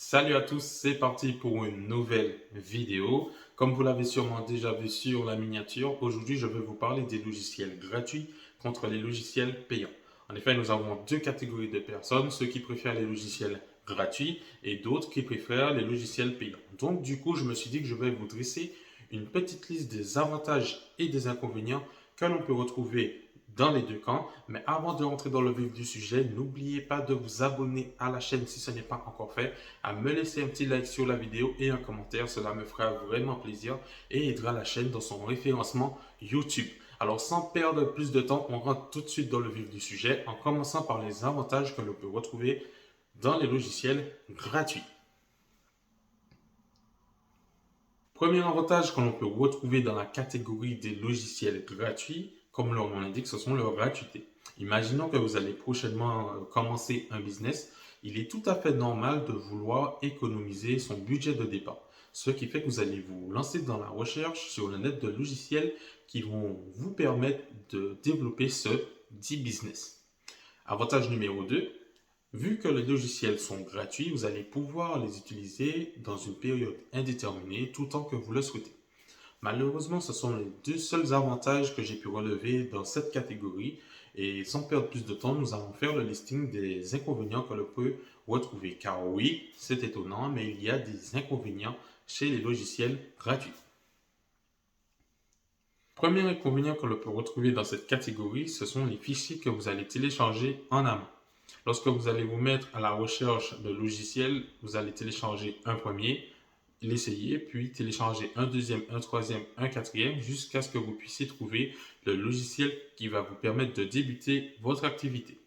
Salut à tous, c'est parti pour une nouvelle vidéo. Comme vous l'avez sûrement déjà vu sur la miniature, aujourd'hui je vais vous parler des logiciels gratuits contre les logiciels payants. En effet, nous avons deux catégories de personnes, ceux qui préfèrent les logiciels gratuits et d'autres qui préfèrent les logiciels payants. Donc du coup, je me suis dit que je vais vous dresser une petite liste des avantages et des inconvénients que l'on peut retrouver dans les deux camps. Mais avant de rentrer dans le vif du sujet, n'oubliez pas de vous abonner à la chaîne si ce n'est pas encore fait, à me laisser un petit like sur la vidéo et un commentaire. Cela me fera vraiment plaisir et aidera la chaîne dans son référencement YouTube. Alors sans perdre plus de temps, on rentre tout de suite dans le vif du sujet en commençant par les avantages que l'on peut retrouver dans les logiciels gratuits. Premier avantage que l'on peut retrouver dans la catégorie des logiciels gratuits, comme leur nom l'indique, ce sont leurs gratuités. Imaginons que vous allez prochainement commencer un business. Il est tout à fait normal de vouloir économiser son budget de départ. Ce qui fait que vous allez vous lancer dans la recherche sur le net de logiciels qui vont vous permettre de développer ce dit business. Avantage numéro 2, vu que les logiciels sont gratuits, vous allez pouvoir les utiliser dans une période indéterminée tout tant que vous le souhaitez. Malheureusement, ce sont les deux seuls avantages que j'ai pu relever dans cette catégorie. Et sans perdre plus de temps, nous allons faire le listing des inconvénients que l'on peut retrouver. Car oui, c'est étonnant, mais il y a des inconvénients chez les logiciels gratuits. Premier inconvénient que l'on peut retrouver dans cette catégorie, ce sont les fichiers que vous allez télécharger en amont. Lorsque vous allez vous mettre à la recherche de logiciels, vous allez télécharger un premier, l'essayer, puis télécharger un deuxième, un troisième, un quatrième, jusqu'à ce que vous puissiez trouver le logiciel qui va vous permettre de débuter votre activité.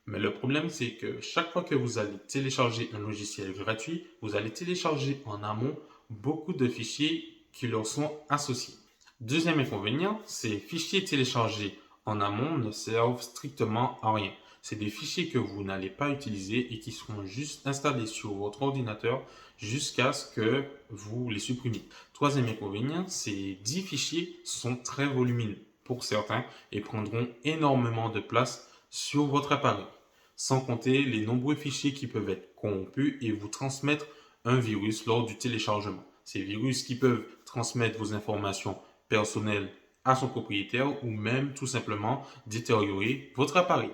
Mais le problème, c'est que chaque fois que vous allez télécharger un logiciel gratuit, vous allez télécharger en amont beaucoup de fichiers qui leur sont associés. Deuxième inconvénient, ces fichiers téléchargés en amont ne servent strictement à rien. C'est des fichiers que vous n'allez pas utiliser et qui seront juste installés sur votre ordinateur jusqu'à ce que vous les supprimiez. Troisième inconvénient, ces 10 fichiers sont très volumineux pour certains et prendront énormément de place sur votre appareil. Sans compter les nombreux fichiers qui peuvent être corrompus et vous transmettre un virus lors du téléchargement. Ces virus qui peuvent transmettre vos informations personnelles à son propriétaire ou même tout simplement détériorer votre appareil.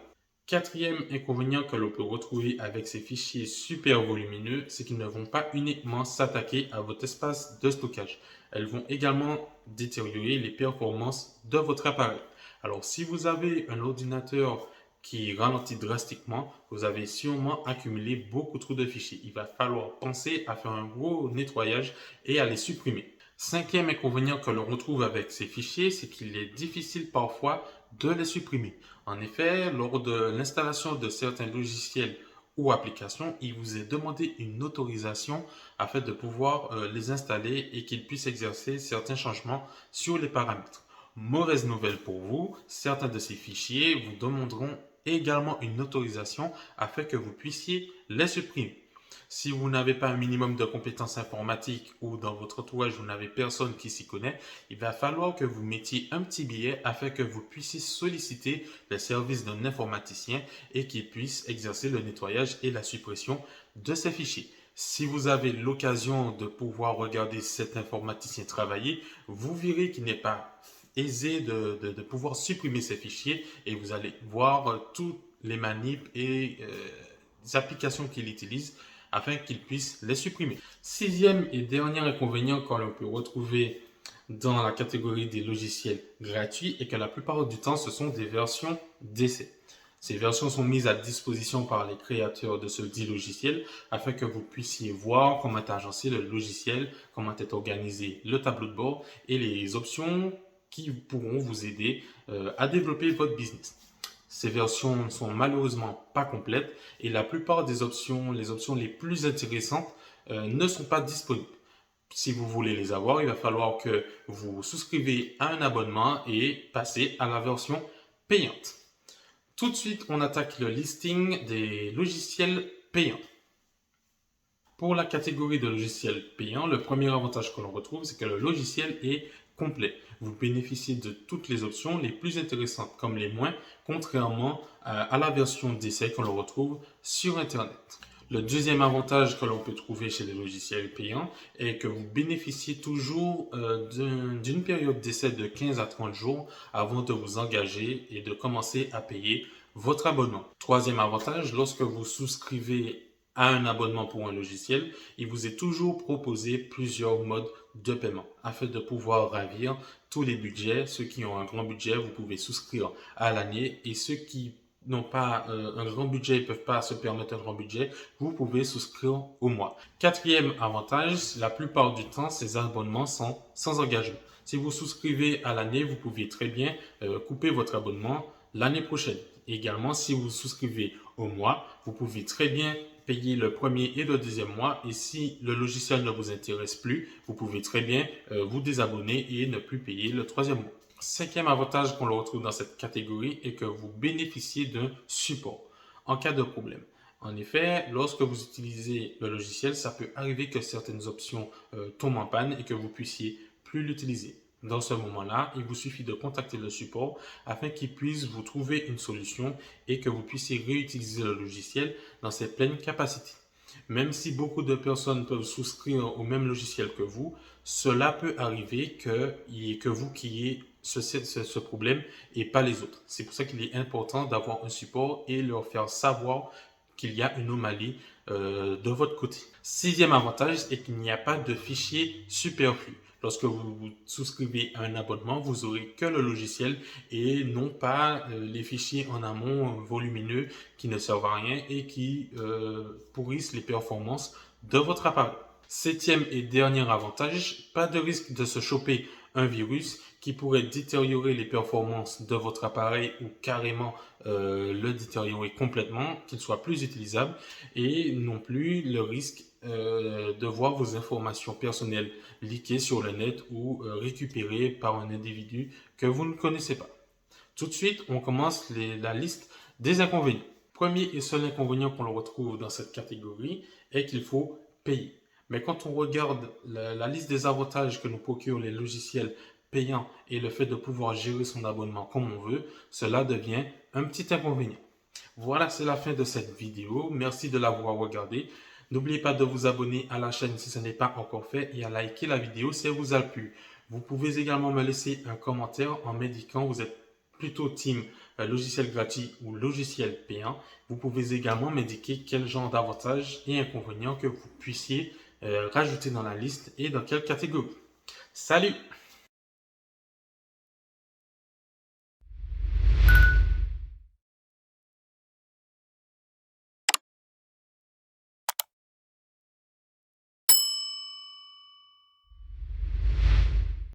Quatrième inconvénient que l'on peut retrouver avec ces fichiers super volumineux, c'est qu'ils ne vont pas uniquement s'attaquer à votre espace de stockage. Elles vont également détériorer les performances de votre appareil. Alors si vous avez un ordinateur qui ralentit drastiquement, vous avez sûrement accumulé beaucoup trop de fichiers. Il va falloir penser à faire un gros nettoyage et à les supprimer. Cinquième inconvénient que l'on retrouve avec ces fichiers, c'est qu'il est difficile parfois de les supprimer. En effet, lors de l'installation de certains logiciels ou applications, il vous est demandé une autorisation afin de pouvoir les installer et qu'ils puissent exercer certains changements sur les paramètres. Mauvaise nouvelle pour vous, certains de ces fichiers vous demanderont également une autorisation afin que vous puissiez les supprimer. Si vous n'avez pas un minimum de compétences informatiques ou dans votre entourage, vous n'avez personne qui s'y connaît, il va falloir que vous mettiez un petit billet afin que vous puissiez solliciter les services d'un informaticien et qu'il puisse exercer le nettoyage et la suppression de ces fichiers. Si vous avez l'occasion de pouvoir regarder cet informaticien travailler, vous verrez qu'il n'est pas aisé de pouvoir supprimer ces fichiers et vous allez voir toutes les manips et les applications qu'il utilise afin qu'il puisse les supprimer. Sixième et dernier inconvénient que l'on peut retrouver dans la catégorie des logiciels gratuits est que la plupart du temps, ce sont des versions d'essai. Ces versions sont mises à disposition par les créateurs de ce dit logiciel afin que vous puissiez voir comment est agencé le logiciel, comment est organisé le tableau de bord et les options qui pourront vous aider à développer votre business. Ces versions ne sont malheureusement pas complètes et la plupart des options, les options les plus intéressantes, ne sont pas disponibles. Si vous voulez les avoir, il va falloir que vous souscrivez à un abonnement et passez à la version payante. Tout de suite, on attaque le listing des logiciels payants. Pour la catégorie de logiciels payants, le premier avantage que l'on retrouve, c'est que le logiciel est complet. Vous bénéficiez de toutes les options, les plus intéressantes comme les moins, contrairement à la version d'essai que l'on retrouve sur Internet. Le deuxième avantage que l'on peut trouver chez les logiciels payants est que vous bénéficiez toujours d'une période d'essai de 15 à 30 jours avant de vous engager et de commencer à payer votre abonnement. Troisième avantage, lorsque vous souscrivez à un abonnement pour un logiciel, il vous est toujours proposé plusieurs modes de paiement afin de pouvoir ravir tous les budgets. Ceux qui ont un grand budget, vous pouvez souscrire à l'année, et ceux qui n'ont pas un grand budget, ils ne peuvent pas se permettre un grand budget, vous pouvez souscrire au mois. Quatrième avantage, la plupart du temps, ces abonnements sont sans engagement. Si vous souscrivez à l'année, vous pouvez très bien couper votre abonnement l'année prochaine. Également, si vous souscrivez au mois, vous pouvez très bien payer le premier et le deuxième mois, et si le logiciel ne vous intéresse plus, vous pouvez très bien vous désabonner et ne plus payer le troisième mois. Cinquième avantage qu'on le retrouve dans cette catégorie est que vous bénéficiez d'un support en cas de problème. En effet, lorsque vous utilisez le logiciel, ça peut arriver que certaines options tombent en panne et que vous puissiez plus l'utiliser. Dans ce moment-là, il vous suffit de contacter le support afin qu'il puisse vous trouver une solution et que vous puissiez réutiliser le logiciel dans ses pleines capacités. Même si beaucoup de personnes peuvent souscrire au même logiciel que vous, cela peut arriver qu'il n'y ait que vous qui ayez ce problème et pas les autres. C'est pour ça qu'il est important d'avoir un support et leur faire savoir qu'il y a une anomalie de votre côté. Sixième avantage est qu'il n'y a pas de fichier superflu. Lorsque vous souscrivez à un abonnement, vous aurez que le logiciel et non pas les fichiers en amont volumineux qui ne servent à rien et qui pourrissent les performances de votre appareil. Septième et dernier avantage, pas de risque de se choper un virus qui pourrait détériorer les performances de votre appareil ou carrément le détériorer complètement, qu'il soit plus utilisable, et non plus le risque de voir vos informations personnelles leakées sur le net ou récupérées par un individu que vous ne connaissez pas. Tout de suite, on commence la liste des inconvénients. Premier et seul inconvénient qu'on le retrouve dans cette catégorie est qu'il faut payer. Mais quand on regarde la liste des avantages que nous procurent les logiciels payants et le fait de pouvoir gérer son abonnement comme on veut, cela devient un petit inconvénient. Voilà, c'est la fin de cette vidéo. Merci de l'avoir regardée. N'oubliez pas de vous abonner à la chaîne si ce n'est pas encore fait et à liker la vidéo si elle vous a plu. Vous pouvez également me laisser un commentaire en m'indiquant vous êtes plutôt team logiciel gratuit ou logiciel payant. Vous pouvez également m'indiquer quel genre d'avantages et inconvénients que vous puissiez rajouter dans la liste et dans quelle catégorie. Salut!